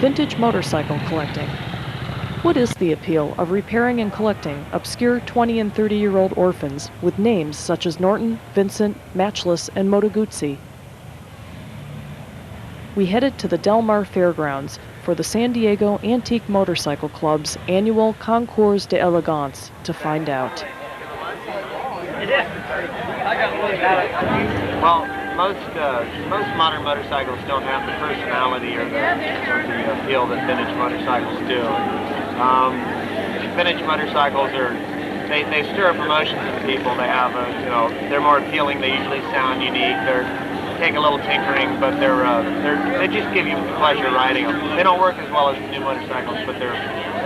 Vintage motorcycle collecting. What is the appeal of repairing and collecting obscure 20 and 30-year-old orphans with names such as Norton, Vincent, Matchless, and Moto Guzzi? We headed to the Del Mar Fairgrounds for the San Diego Antique Motorcycle Club's annual Concours d'Elegance to find out. Well, most modern motorcycles don't have the personality or the appeal that vintage motorcycles do. Vintage motorcycles they stir up emotions in people. They have they're more appealing. They usually sound unique. They take a little tinkering, but they just give you pleasure riding them. They don't work as well as new motorcycles, but they're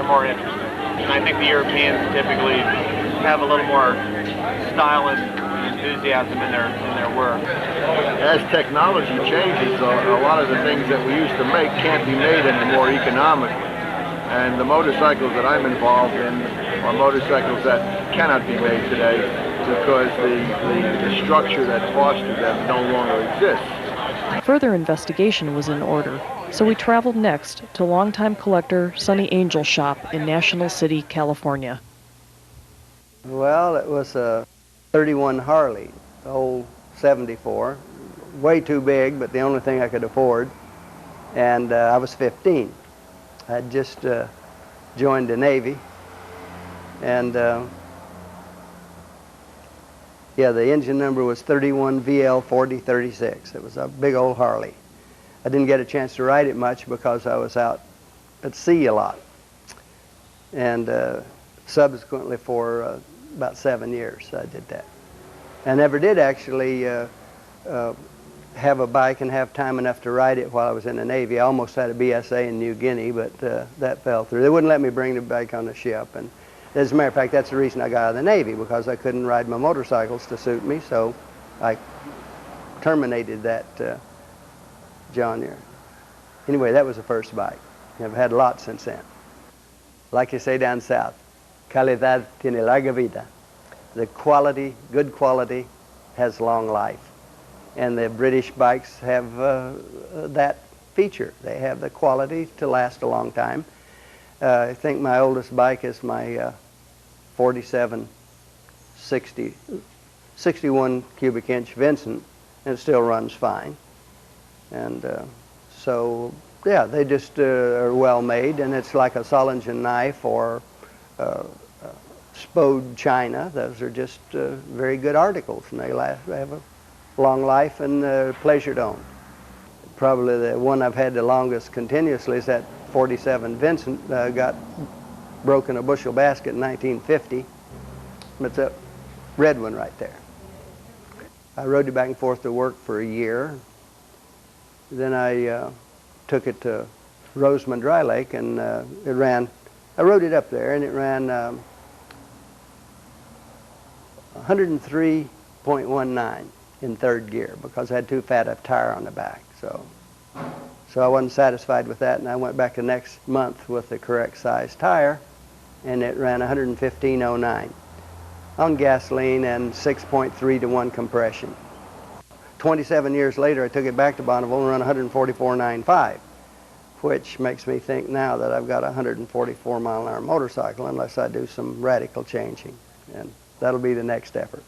more interesting. And I think the Europeans typically have a little more style and enthusiasm in their work. As technology changes, a lot of the things that we used to make can't be made anymore economically. And the motorcycles that I'm involved in are motorcycles that cannot be made today because the structure that fostered them no longer exists. Further investigation was in order, so we traveled next to longtime collector Sonny Angel's shop in National City, California. Well, it was a 31 Harley, the old 74. Way too big, but the only thing I could afford. And I was 15. I had just joined the Navy. And yeah, the engine number was 31 VL 4036. It was a big old Harley. I didn't get a chance to ride it much because I was out at sea a lot. And subsequently for about 7 years I did that. I never did actually have a bike and have time enough to ride it while I was in the Navy. I almost had a BSA in New Guinea, but that fell through. They wouldn't let me bring the bike on the ship. And as a matter of fact, that's the reason I got out of the Navy, because I couldn't ride my motorcycles to suit me, so I terminated that genre. Anyway, that was the first bike. I've had a lot since then. Like you say down south, calidad tiene larga vida. The quality, good quality, has long life. And the British bikes have that feature. They have the quality to last a long time. I think my oldest bike is my 61 cubic inch Vincent, and it still runs fine. And so, yeah, they just are well made, and it's like a Solingen knife or Spode china. Those are just very good articles, and they have a long life and pleasure to own. Probably the one I've had the longest continuously is that 47 Vincent. Got broken a bushel basket in 1950. It's a red one right there. I rode it back and forth to work for a year. Then I took it to Rosamond Dry Lake, and it ran, I rode it up there, and it ran 103.19 in third gear because I had too fat a tire on the back. So I wasn't satisfied with that, and I went back the next month with the correct size tire, and it ran 115.09 on gasoline and 6.3 to 1 compression. 27 years later, I took it back to Bonneville and run 144.95, which makes me think now that I've got a 144 mile an hour motorcycle unless I do some radical changing, and that'll be the next effort.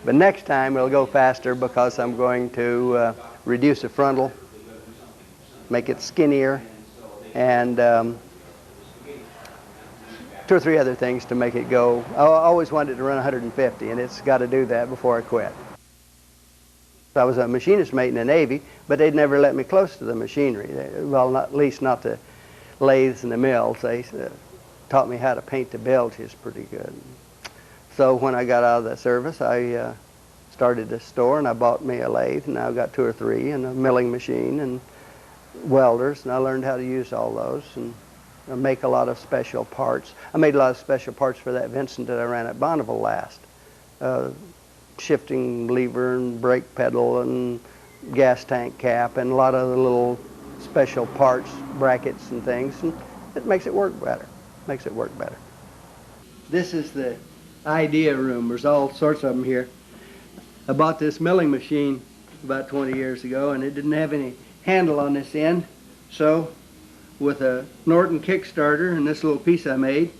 But next time it'll go faster because I'm going to reduce the frontal, make it skinnier, and 2 or 3 other things to make it go. I always wanted to run 150, and it's got to do that before I quit. I was a machinist mate in the Navy, but they'd never let me close to the machinery. Well, at least not the lathes and the mills. They taught me how to paint the bilges pretty good. So when I got out of the service, I started a store, and I bought me a lathe, and I've got 2 or 3, and a milling machine, and welders, and I learned how to use all those, and I make a lot of special parts. I made a lot of special parts for that Vincent that I ran at Bonneville last. Shifting lever and brake pedal and gas tank cap and a lot of the little special parts, brackets and things, and it makes it work better. Makes it work better. This is the idea room. There's all sorts of them here. I bought this milling machine about 20 years ago, and it didn't have any handle on this end, So with a Norton Kickstarter and this little piece I made,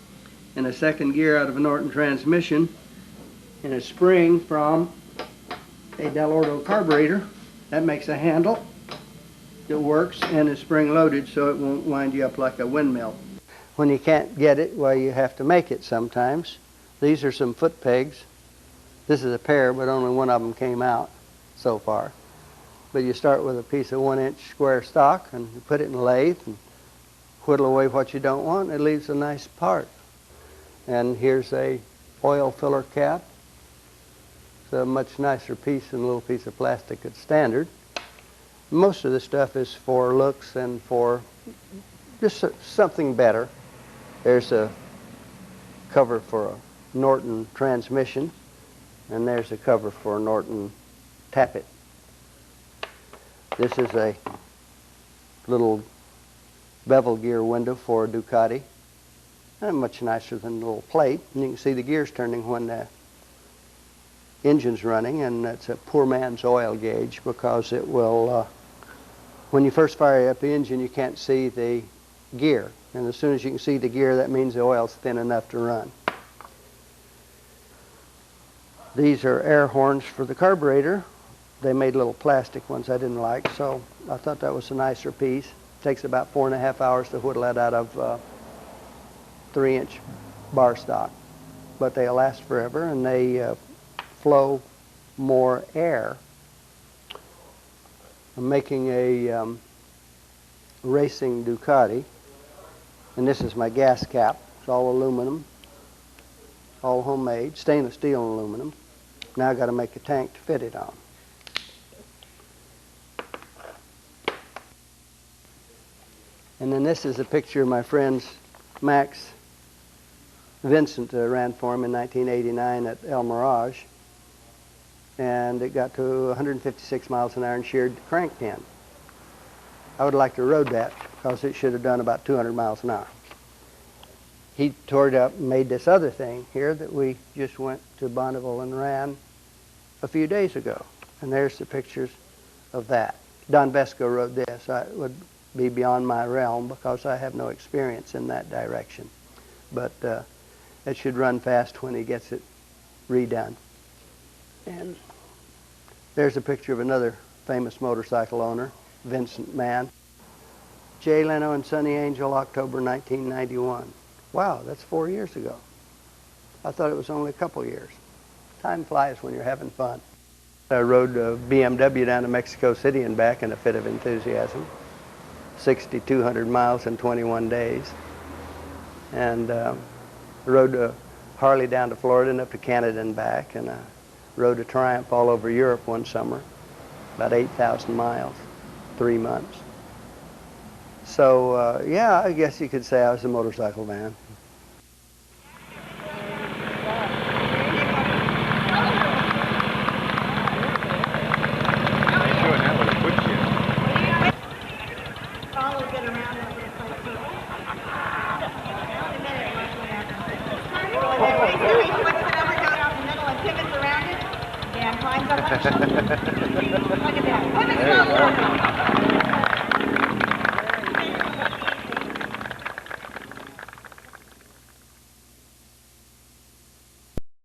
and a second gear out of a Norton transmission, and a spring from a Dell'Orto carburetor, that makes a handle that works and is spring loaded so it won't wind you up like a windmill. When you can't get it, well, you have to make it sometimes. These are some foot pegs. This is a pair, but only one of them came out so far. But you start with a piece of 1-inch square stock and you put it in the lathe and whittle away what you don't want. It leaves a nice part. And here's a oil filler cap. It's a much nicer piece than a little piece of plastic that's standard. Most of the stuff is for looks and for just something better. There's a cover for a Norton transmission, and there's a cover for a Norton tappet. This is a little bevel gear window for a Ducati, and much nicer than the little plate. And you can see the gears turning when the engine's running, and it's a poor man's oil gauge because it will, when you first fire up the engine, you can't see the gear. And as soon as you can see the gear, that means the oil's thin enough to run. These are air horns for the carburetor. They made little plastic ones I didn't like, so I thought that was a nicer piece. It takes about 4.5 hours to whittle that out of 3-inch bar stock. But they'll last forever, and they flow more air. I'm making a racing Ducati, and this is my gas cap. It's all aluminum, all homemade, stainless steel and aluminum. Now I've got to make a tank to fit it on. And then this is a picture of my friend's Max Vincent ran for him in 1989 at El Mirage. And it got to 156 miles an hour and sheared the crank pin. I would like to rode that because it should have done about 200 miles an hour. He tore it up and made this other thing here that we just went to Bonneville and ran a few days ago. And there's the pictures of that. Don Vesco rode this. It would be beyond my realm because I have no experience in that direction. But it should run fast when he gets it redone. And there's a picture of another famous motorcycle owner, Vincent Mann. Jay Leno and Sonny Angel, October 1991. Wow, that's 4 years ago. I thought it was only a couple years. Time flies when you're having fun. I rode a BMW down to Mexico City and back in a fit of enthusiasm. 6,200 miles in 21 days. And rode a Harley down to Florida and up to Canada and back. And rode a Triumph all over Europe one summer, about 8,000 miles, 3 months. So, yeah, I guess you could say I was a motorcycle man. Look at that.